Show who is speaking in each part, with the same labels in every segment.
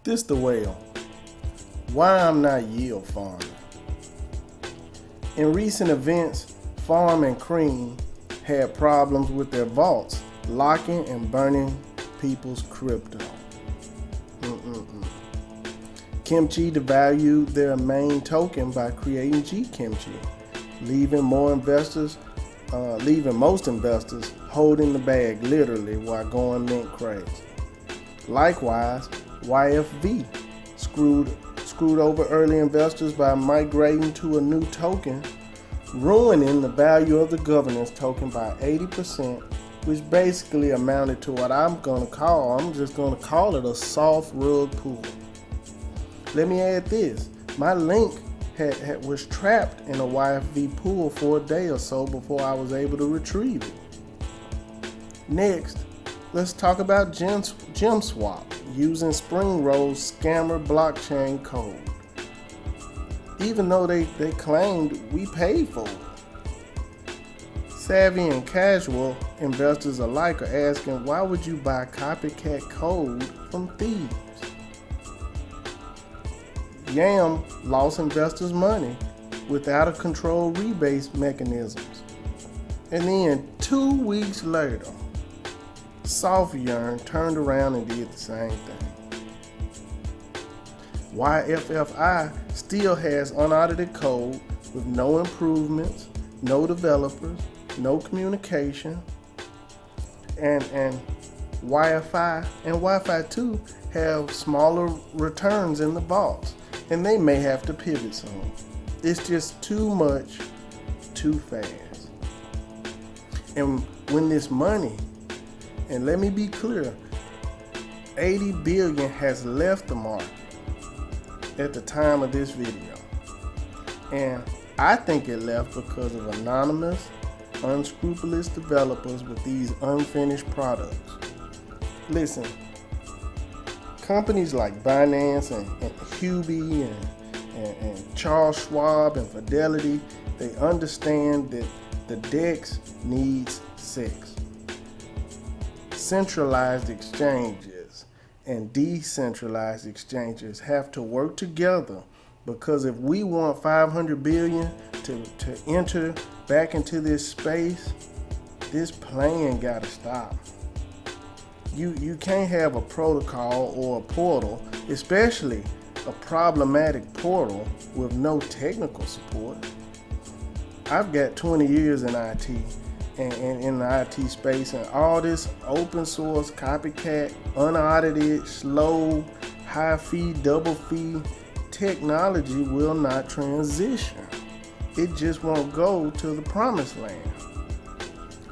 Speaker 1: This the whale. Why I'm not yield farming. In recent events, Farm and Cream had problems with their vaults, locking and burning people's crypto. Kimchi devalued their main token by creating G-Kimchi, leaving most investors holding the bag literally while going mint crazy. Likewise, YFV screwed over early investors by migrating to a new token, ruining the value of the governance token by 80%, which basically amounted to what I'm just going to call it a soft rug pull. Let me add this. My link was trapped in a YFV pool for a day or so before I was able to retrieve it. Next, let's talk about GemSwap using Springroll's scammer blockchain code. Even though they claimed we paid for it. Savvy and casual investors alike are asking, why would you buy copycat code from thieves? Yam lost investors' money without a controlled rebate mechanisms. And then 2 weeks later, SoftYearn turned around and did the same thing. YFFI still has unaudited code with no improvements, no developers, no communication, and Wi-Fi and Wi-Fi 2 have smaller returns in the vaults, and they may have to pivot soon. It's just too much, too fast. And when this money, and let me be clear, 80 billion has left the market at the time of this video. And I think it left because of anonymous, unscrupulous developers with these unfinished products. Listen, companies like Binance and Huobi and Charles Schwab and Fidelity, they understand that the DEX needs sex. Centralized exchanges and decentralized exchanges have to work together, because if we want 500 billion to enter back into this space, this playing gotta stop. You can't have a protocol or a portal, especially a problematic portal, with no technical support. I've got 20 years in IT and in the IT space, and all this open source, copycat, unaudited, slow, high fee, double fee technology will not transition. It just won't go to the promised land.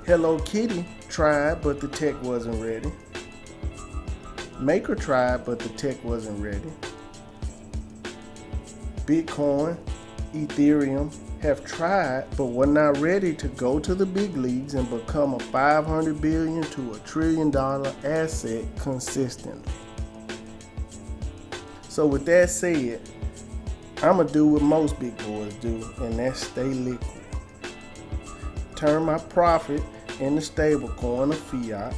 Speaker 1: Hello Kitty tried, but the tech wasn't ready. Maker tried, but the tech wasn't ready. Bitcoin, Ethereum have tried, but were not ready to go to the big leagues and become a 500 billion to $1 trillion asset consistently. So with that said, I'm going to do what most big boys do, and that's stay liquid. Turn my profit into stablecoin or fiat,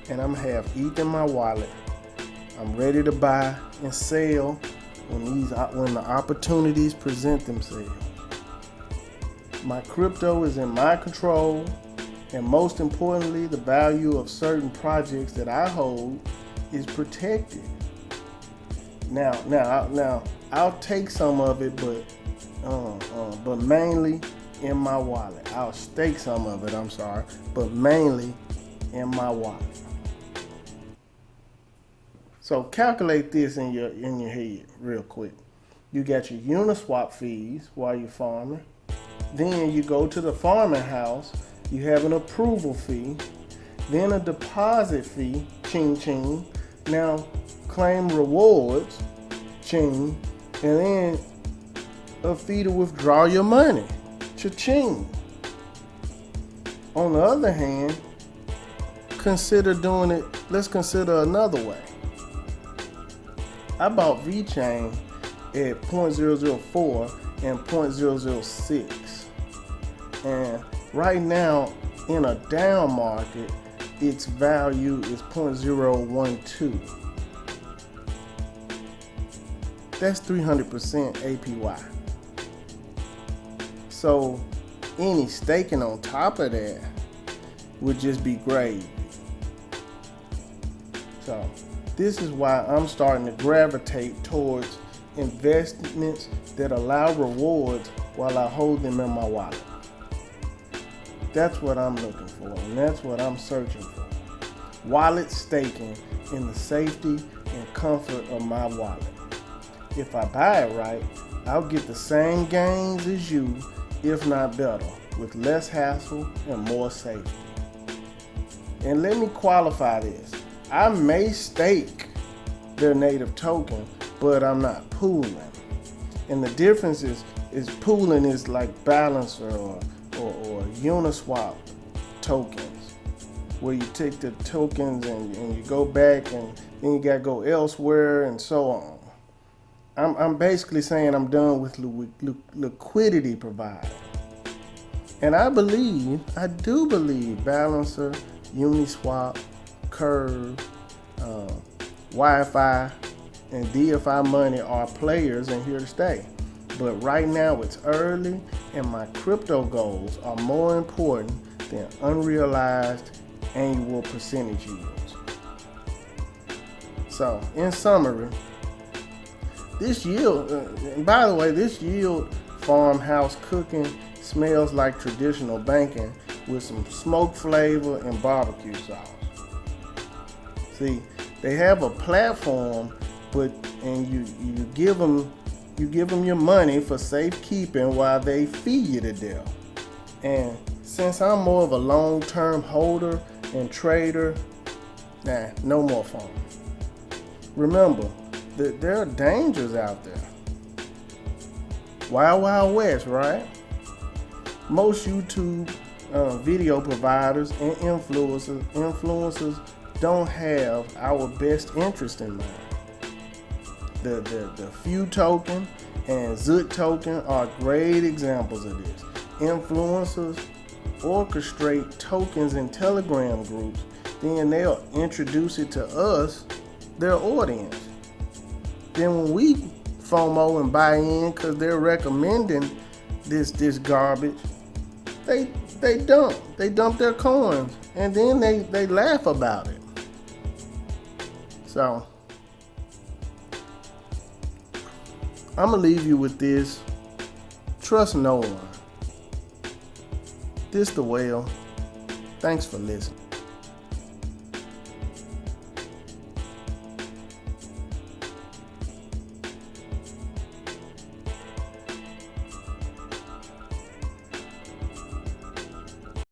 Speaker 1: and I'm going to have ETH in my wallet. I'm ready to buy and sell when the opportunities present themselves. My crypto is in my control, and most importantly, the value of certain projects that I hold is protected. Now, I'll take some of it, but mainly in my wallet. I'll stake some of it, but mainly in my wallet. So calculate this in your head real quick. You got your Uniswap fees while you're farming. Then you go to the farming house. You have an approval fee. Then a deposit fee, ching ching. Now claim rewards, ching. And then a fee to withdraw your money, cha-ching. On the other hand, let's consider another way. I bought VeChain at 0.004 and 0.006. And right now, in a down market, its value is 0.012. that's 300% APY. So any staking on top of that would just be gravy. So this is why I'm starting to gravitate towards investments that allow rewards while I hold them in my wallet. That's what I'm looking for, and that's what I'm searching for. Wallet staking in the safety and comfort of my wallet. If I buy it right, I'll get the same gains as you, if not better, with less hassle and more safety. And let me qualify this. I may stake their native token, but I'm not pooling. And the difference is pooling is like Balancer or Uniswap tokens, where you take the tokens and you go back and then you gotta go elsewhere and so on. I'm basically saying I'm done with liquidity provider. And I do believe Balancer, Uniswap, Curve, Wi-Fi, and DeFi money are players and here to stay. But right now it's early and my crypto goals are more important than unrealized annual percentage yields. So in summary, this yield, and by the way, this yield farmhouse cooking smells like traditional banking with some smoke flavor and barbecue sauce. See, they have a platform, and you give them your money for safekeeping while they feed you to death. And since I'm more of a long-term holder and trader, no more fun. Remember that there are dangers out there. Wild, wild west, right? Most YouTube video providers and influencers don't have our best interest in mind. The Few token and Zoot token are great examples of this. Influencers orchestrate tokens in Telegram groups, then they'll introduce it to us, their audience. Then when we FOMO and buy in because they're recommending this garbage, they dump their coins and then they laugh about it. So I'm gonna leave you with this. Trust no one. This the whale. Thanks for listening.